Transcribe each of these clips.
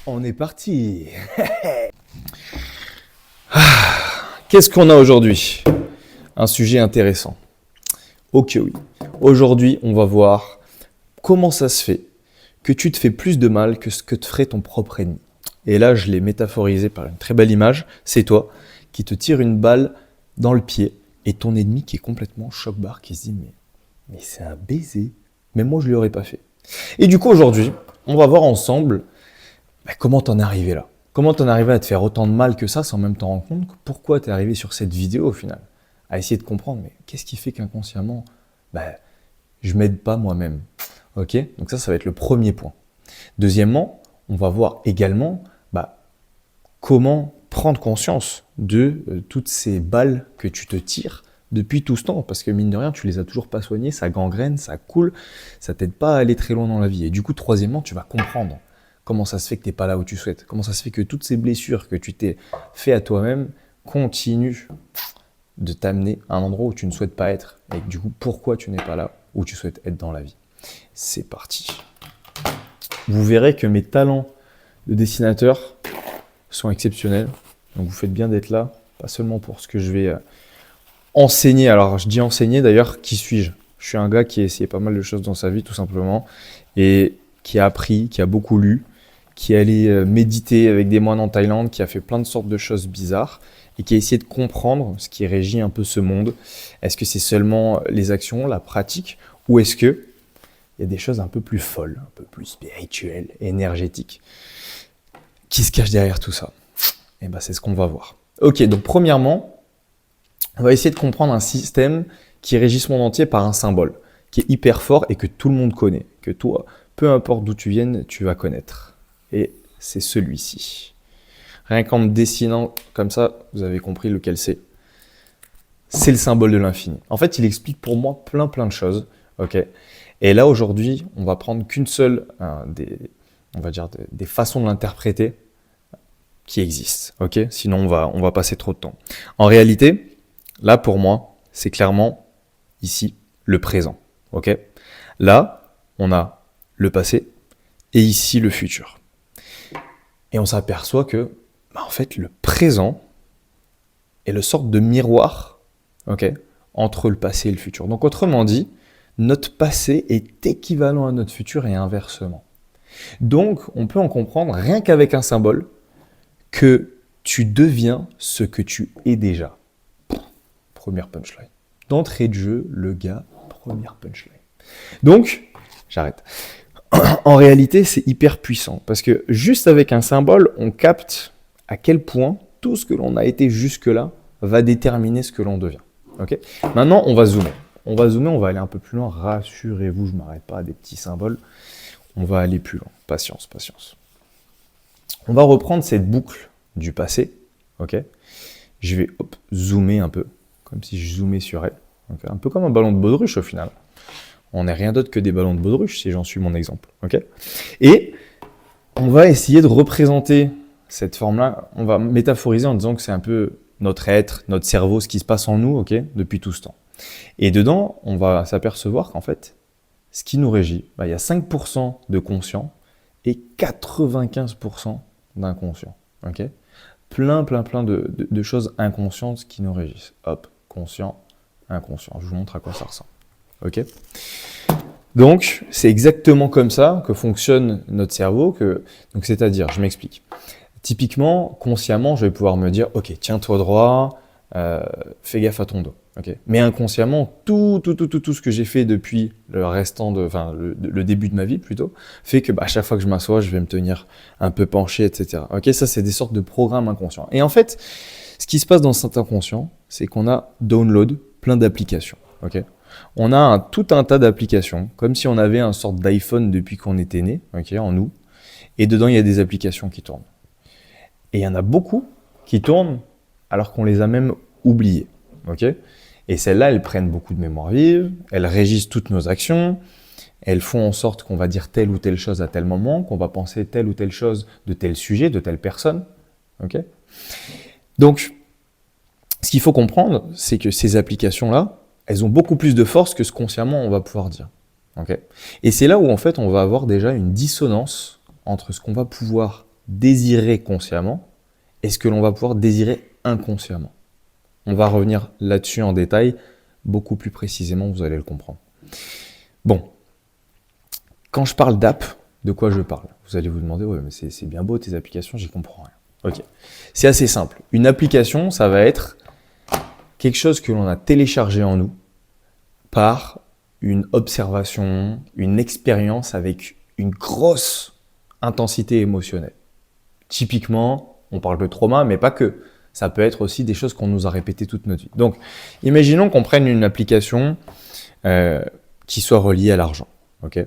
On est parti. Qu'est-ce qu'on a aujourd'hui? Un sujet intéressant. Ok, oui. Aujourd'hui, on va voir comment ça se fait que tu te fais plus de mal que ce que te ferait ton propre ennemi. Et là, je l'ai métaphorisé par une très belle image. C'est toi qui te tire une balle dans le pied et ton ennemi qui est complètement choc-barre, qui se dit mais c'est un baiser. Mais moi, je ne l'aurais pas fait. Et du coup, aujourd'hui, on va voir ensemble comment t'en es arrivé là. Comment t'en es arrivé à te faire autant de mal que ça sans même t'en rendre compte? Pourquoi t'es arrivé sur cette vidéo au final? À essayer de comprendre, mais qu'est-ce qui fait qu'inconsciemment, je m'aide pas moi-même? Ok? Donc ça va être le premier point. Deuxièmement, on va voir également comment prendre conscience de toutes ces balles que tu te tires depuis tout ce temps, parce que mine de rien, tu les as toujours pas soignées, ça gangrène, ça coule, ça t'aide pas à aller très loin dans la vie. Et du coup, troisièmement, tu vas comprendre comment ça se fait que tu n'es pas là où tu souhaites, comment ça se fait que toutes ces blessures que tu t'es fait à toi-même continuent de t'amener à un endroit où tu ne souhaites pas être. Et du coup, pourquoi tu n'es pas là où tu souhaites être dans la vie. C'est parti. Vous verrez que mes talents de dessinateur sont exceptionnels. Donc vous faites bien d'être là, pas seulement pour ce que je vais enseigner. Alors je dis enseigner d'ailleurs, qui suis-je? Je suis un gars qui a essayé pas mal de choses dans sa vie tout simplement et qui a appris, qui a beaucoup lu, qui est allé méditer avec des moines en Thaïlande, qui a fait plein de sortes de choses bizarres et qui a essayé de comprendre ce qui régit un peu ce monde. Est-ce que c'est seulement les actions, la pratique, ou est-ce que il y a des choses un peu plus folles, un peu plus spirituelles, énergétiques, qui se cachent derrière tout ça? Et c'est ce qu'on va voir. Ok, donc premièrement, on va essayer de comprendre un système qui régit ce monde entier par un symbole, qui est hyper fort et que tout le monde connaît, que toi, peu importe d'où tu viennes, tu vas connaître. Et c'est celui-ci. Rien qu'en me dessinant comme ça, vous avez compris lequel c'est. C'est le symbole de l'infini. En fait, il explique pour moi plein de choses. Ok. Et là, aujourd'hui, on va prendre qu'une seule des façons de l'interpréter qui existent. Ok. Sinon, on va passer trop de temps. En réalité, là, pour moi, c'est clairement ici le présent. Ok. Là, on a le passé et ici le futur. Et on s'aperçoit que, en fait, le présent est le sorte de miroir, entre le passé et le futur. Donc, autrement dit, notre passé est équivalent à notre futur et inversement. Donc, on peut en comprendre, rien qu'avec un symbole, que tu deviens ce que tu es déjà. Première punchline. D'entrée de jeu, le gars, première punchline. Donc, j'arrête. En réalité, c'est hyper puissant parce que juste avec un symbole, on capte à quel point tout ce que l'on a été jusque-là va déterminer ce que l'on devient. Okay. Maintenant, on va zoomer. On va aller un peu plus loin. Rassurez-vous, je ne m'arrête pas à des petits symboles. On va aller plus loin. Patience, patience. On va reprendre cette boucle du passé. Okay. Je vais zoomer un peu, comme si je zoomais sur elle. Okay. Un peu comme un ballon de baudruche au final. On n'est rien d'autre que des ballons de baudruche, si j'en suis mon exemple. Okay. Et on va essayer de représenter cette forme-là. On va métaphoriser en disant que c'est un peu notre être, notre cerveau, ce qui se passe en nous, depuis tout ce temps. Et dedans, on va s'apercevoir qu'en fait, ce qui nous régit, il y a 5% de conscient et 95% d'inconscient. Okay. Plein de choses inconscientes qui nous régissent. Hop, conscient, inconscient. Je vous montre à quoi ça ressemble. Ok. Donc, c'est exactement comme ça que fonctionne notre cerveau. Donc, c'est-à-dire, je m'explique. Typiquement, consciemment, je vais pouvoir me dire, ok, tiens-toi droit, fais gaffe à ton dos. Okay. Mais inconsciemment, tout ce que j'ai fait depuis le début de ma vie plutôt, fait que à chaque fois que je m'assois, je vais me tenir un peu penché, etc. Ok, ça c'est des sortes de programmes inconscients. Et en fait, ce qui se passe dans cet inconscient, c'est qu'on a download plein d'applications. Okay. On a tout un tas d'applications, comme si on avait une sorte d'iPhone depuis qu'on était né, en nous. Et dedans, il y a des applications qui tournent. Et il y en a beaucoup qui tournent alors qu'on les a même oubliées. Okay. Et celles-là, elles prennent beaucoup de mémoire vive, elles régissent toutes nos actions, elles font en sorte qu'on va dire telle ou telle chose à tel moment, qu'on va penser telle ou telle chose de tel sujet, de telle personne. Okay. Donc, ce qu'il faut comprendre, c'est que ces applications-là, elles ont beaucoup plus de force que ce consciemment on va pouvoir dire. Okay. Et c'est là où en fait on va avoir déjà une dissonance entre ce qu'on va pouvoir désirer consciemment et ce que l'on va pouvoir désirer inconsciemment. On va revenir là-dessus en détail, beaucoup plus précisément, vous allez le comprendre. Bon, quand je parle d'app, de quoi je parle? Vous allez vous demander, ouais, mais c'est bien beau tes applications, j'y comprends rien. Ok, c'est assez simple. Une application, ça va être quelque chose que l'on a téléchargé en nous par une observation, une expérience avec une grosse intensité émotionnelle. Typiquement, on parle de trauma, mais pas que. Ça peut être aussi des choses qu'on nous a répétées toute notre vie. Donc, imaginons qu'on prenne une application qui soit reliée à l'argent. Ok,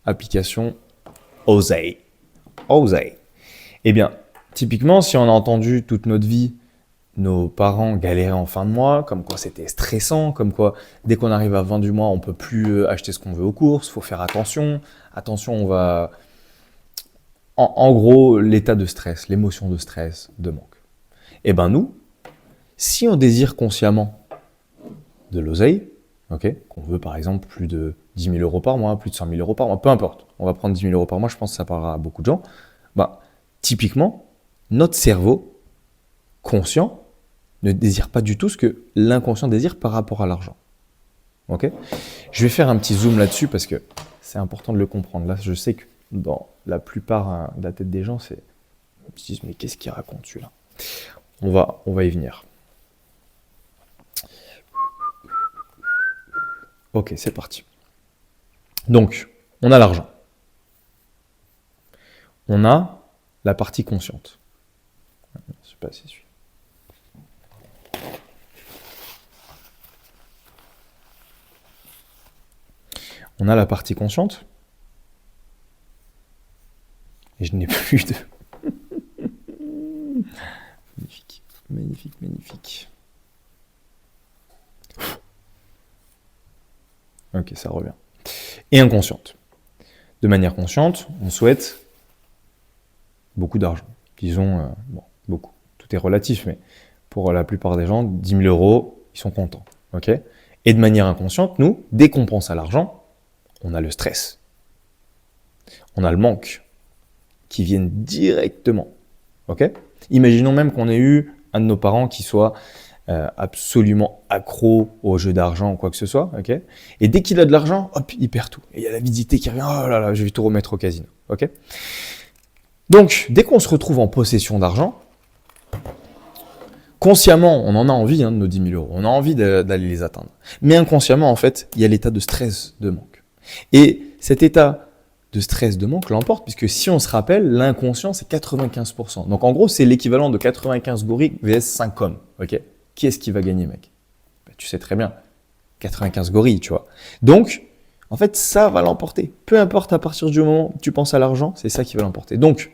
application Osei. Osei. Eh bien, typiquement, si on a entendu toute notre vie nos parents galéraient en fin de mois, comme quoi c'était stressant, comme quoi dès qu'on arrive à la fin du mois, on peut plus acheter ce qu'on veut aux courses, il faut faire attention. Attention, on va... En gros, l'état de stress, l'émotion de stress, de manque. Eh bien nous, si on désire consciemment de l'oseille, okay, qu'on veut par exemple plus de 10 000 euros par mois, plus de 100 000 euros par mois, peu importe, on va prendre 10 000 euros par mois, je pense que ça parlera à beaucoup de gens, bah, typiquement, notre cerveau conscient ne désire pas du tout ce que l'inconscient désire par rapport à l'argent. Okay, je vais faire un petit zoom là-dessus parce que c'est important de le comprendre. Là, je sais que dans la plupart de la tête des gens, c'est... Ils se disent, mais qu'est-ce qu'il raconte celui-là? On va y venir. Ok, c'est parti. Donc, on a l'argent. On a la partie consciente. Je sais pas si c'est celui. On a la partie consciente. Et je n'ai plus de... Magnifique, magnifique, magnifique. Ok, ça revient. Et inconsciente. De manière consciente, on souhaite beaucoup d'argent. Disons, bon, beaucoup. Tout est relatif, mais pour la plupart des gens, 10 000 euros, ils sont contents. Ok ? Et de manière inconsciente, nous, dès qu'on pense à l'argent, on a le stress. On a le manque qui viennent directement. Ok ? Imaginons même qu'on ait eu un de nos parents qui soit absolument accro au jeu d'argent ou quoi que ce soit, ok ? Et dès qu'il a de l'argent, hop, il perd tout. Et il y a la visite qui revient, oh là là, je vais tout remettre au casino, ok ? Donc, dès qu'on se retrouve en possession d'argent, consciemment, on en a envie de nos 10 000 euros, on a envie d'aller les atteindre. Mais inconsciemment, en fait, il y a l'état de stress, de manque. Et cet état de stress, de manque l'emporte, puisque si on se rappelle, l'inconscient, c'est 95%. Donc en gros, c'est l'équivalent de 95 gorilles vs 5 hommes. Ok ? Qui est-ce qui va gagner, mec ? Ben, tu sais très bien, 95 gorilles, tu vois. Donc, en fait, ça va l'emporter. Peu importe à partir du moment où tu penses à l'argent, c'est ça qui va l'emporter. Donc,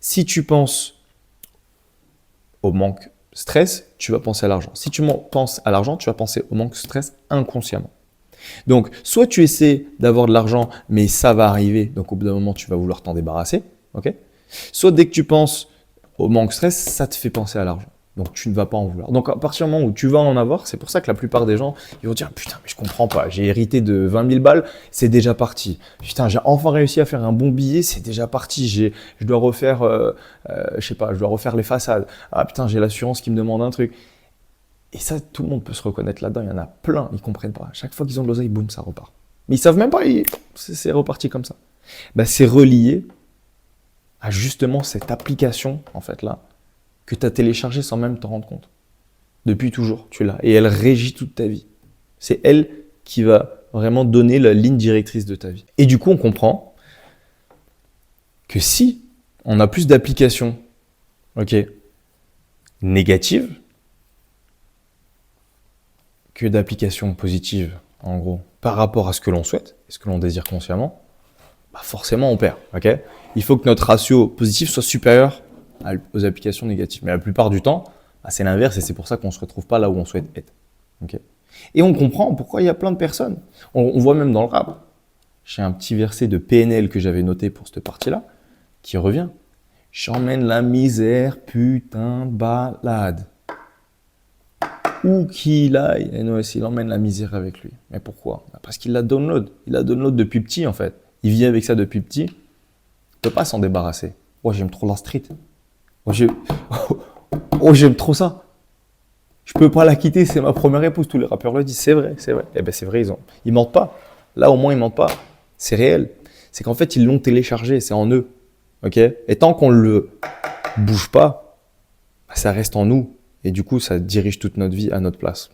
si tu penses au manque stress, tu vas penser à l'argent. Si tu penses à l'argent, tu vas penser au manque stress inconsciemment. Donc, soit tu essaies d'avoir de l'argent, mais ça va arriver, donc au bout d'un moment, tu vas vouloir t'en débarrasser, ok ? Soit dès que tu penses au manque stress, ça te fait penser à l'argent. Donc, tu ne vas pas en vouloir. Donc, à partir du moment où tu vas en avoir, c'est pour ça que la plupart des gens, ils vont dire « Putain, mais je comprends pas, j'ai hérité de 20 000 balles, c'est déjà parti. Putain, j'ai enfin réussi à faire un bon billet, c'est déjà parti. Je dois refaire, je sais pas, je dois refaire les façades. Ah putain, j'ai l'assurance qui me demande un truc. » Et ça, tout le monde peut se reconnaître là-dedans. Il y en a plein, ils ne comprennent pas. Chaque fois qu'ils ont de l'oseille, boum, ça repart. Mais ils ne savent même pas, c'est reparti comme ça. Ben, c'est relié à justement cette application, en fait, là, que tu as téléchargée sans même t'en rendre compte. Depuis toujours, tu l'as. Et elle régit toute ta vie. C'est elle qui va vraiment donner la ligne directrice de ta vie. Et du coup, on comprend que si on a plus d'applications, ok, négatives, que d'applications positives, en gros, par rapport à ce que l'on souhaite, et ce que l'on désire consciemment, bah forcément on perd. Okay, il faut que notre ratio positif soit supérieur aux applications négatives. Mais la plupart du temps, bah, c'est l'inverse et c'est pour ça qu'on ne se retrouve pas là où on souhaite être. Okay, et on comprend pourquoi il y a plein de personnes. On voit même dans le rap. J'ai un petit verset de PNL que j'avais noté pour cette partie-là, qui revient. J'emmène la misère, putain de balade. Où qu'il aille, il emmène la misère avec lui. Mais pourquoi ? Parce qu'il la download. Il la download depuis petit en fait. Il vit avec ça depuis petit. Il ne peut pas s'en débarrasser. Oh, j'aime trop la street. Oh, oh, j'aime trop ça. Je peux pas la quitter, c'est ma première épouse. Tous les rappeurs le disent, c'est vrai, c'est vrai. Eh ben c'est vrai, ils mentent pas. Là au moins ils mentent pas. C'est réel. C'est qu'en fait ils l'ont téléchargé, c'est en eux. Ok. Et tant qu'on le bouge pas, bah, ça reste en nous. Et du coup ça dirige toute notre vie à notre place.